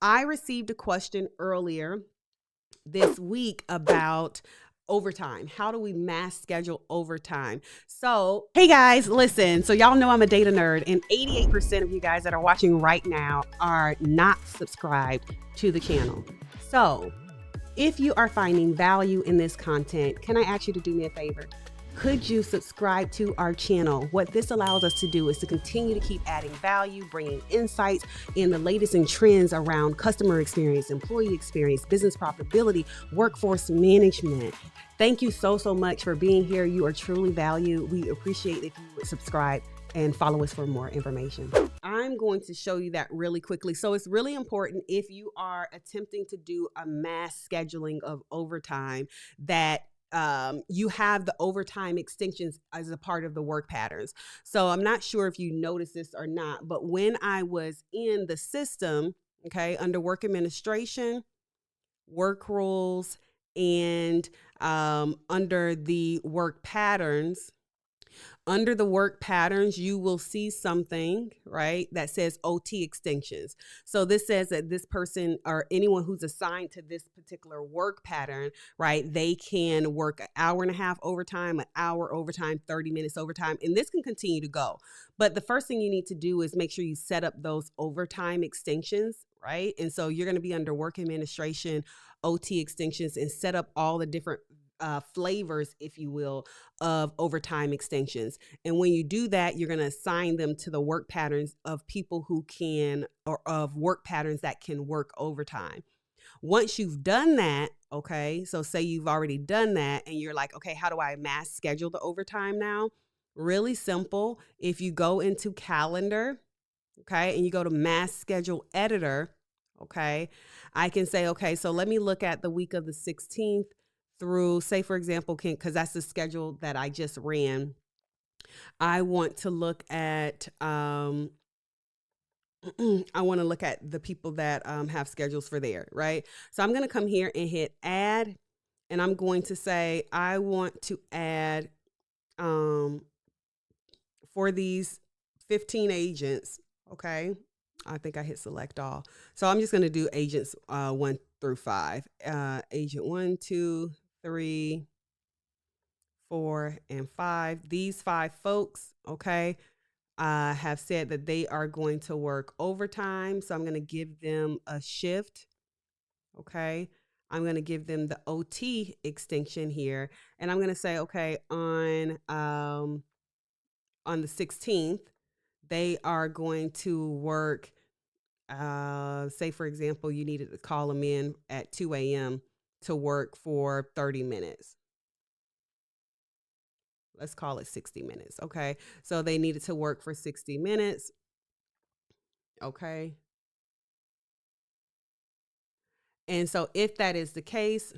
I received a question earlier this week about overtime. How do we mass schedule overtime? So, hey guys, listen. So, y'all know I'm a data nerd, and 88% of you guys that are watching right now are not subscribed to the channel. So, if you are finding value in this content, can I ask you to do me a favor? Could you subscribe to our channel? What this allows us to do is to continue to keep adding value, bringing insights and the latest in trends around customer experience, employee experience, business profitability, workforce management. Thank you so much for being here. You are truly valued. We appreciate if you would subscribe and follow us for more information. I'm going to show you that really quickly. So it's really important if you are attempting to do a mass scheduling of overtime that you have the overtime extensions as a part of the work patterns. So I'm not sure if you noticed this or not, but when I was in the system, okay, under work administration, work rules, and under the work patterns, you will see something, right, that says OT extensions. So this says that this person or anyone who's assigned to this particular work pattern, right, they can work an hour and a half overtime, an hour overtime, 30 minutes overtime, and this can continue to go. But the first thing you need to do is make sure you set up those overtime extensions, right? And so you're going to be under work administration, OT extensions, and set up all the different flavors, if you will, of overtime extensions. And when you do that, you're going to assign them to the work patterns of people who can, or of work patterns that can work overtime. Once you've done that, okay, so say you've already done that and you're like, okay, how do I mass schedule the overtime now? Really simple. If you go into calendar, okay, and you go to mass schedule editor, okay, I can say, okay, so let me look at the week of the 16th through, say, for example, because that's the schedule that I just ran. I want to look at, I want to look at the people that have schedules for there, right? So I'm going to come here and hit add, and I'm going to say, I want to add for these 15 agents, okay? I think I hit select all. So I'm just going to do agents 1 through 5. Agent 1, 2, 3, 4, and 5. These 5 folks, okay, have said that they are going to work overtime. So I'm going to give them a shift. Okay. I'm going to give them the OT extension here. And I'm going to say, okay, on the 16th, they are going to work, say, for example, you needed to call them in at 2 a.m. to work for 30 minutes. Let's call it 60 minutes. Okay. So they needed to work for 60 minutes. Okay. And so if that is the case,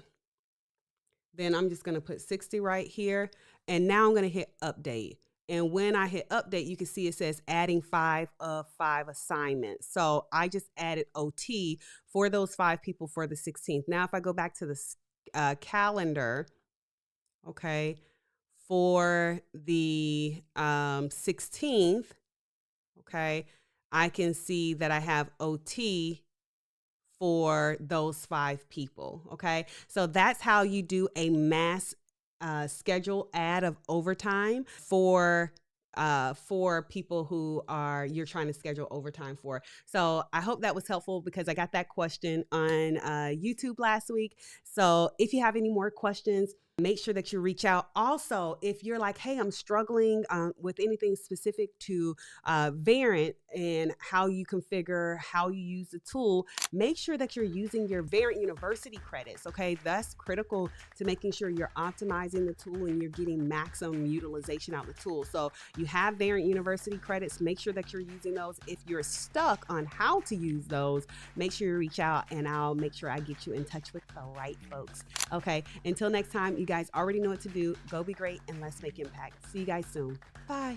then I'm just going to put 60 right here. And now I'm going to hit update. And when I hit update, you can see it says adding 5 of 5 assignments. So I just added OT for those 5 people for the 16th. Now, if I go back to the calendar, okay, for the 16th, okay, I can see that I have OT for those 5 people, okay? So that's how you do a mass schedule add of overtime for people who you're trying to schedule overtime for. So I hope that was helpful because I got that question on YouTube last week. So if you have any more questions, make sure that you reach out. Also, if you're like, hey, I'm struggling with anything specific to Verint and how you configure, how you use the tool, make sure that you're using your Verint University credits, okay? That's critical to making sure you're optimizing the tool and you're getting maximum utilization out of the tool. So you have Verint University credits, make sure that you're using those. If you're stuck on how to use those, make sure you reach out and I'll make sure I get you in touch with the right folks. Okay, until next time, you guys already know what to do. Go be great and let's make impact. See you guys soon. Bye.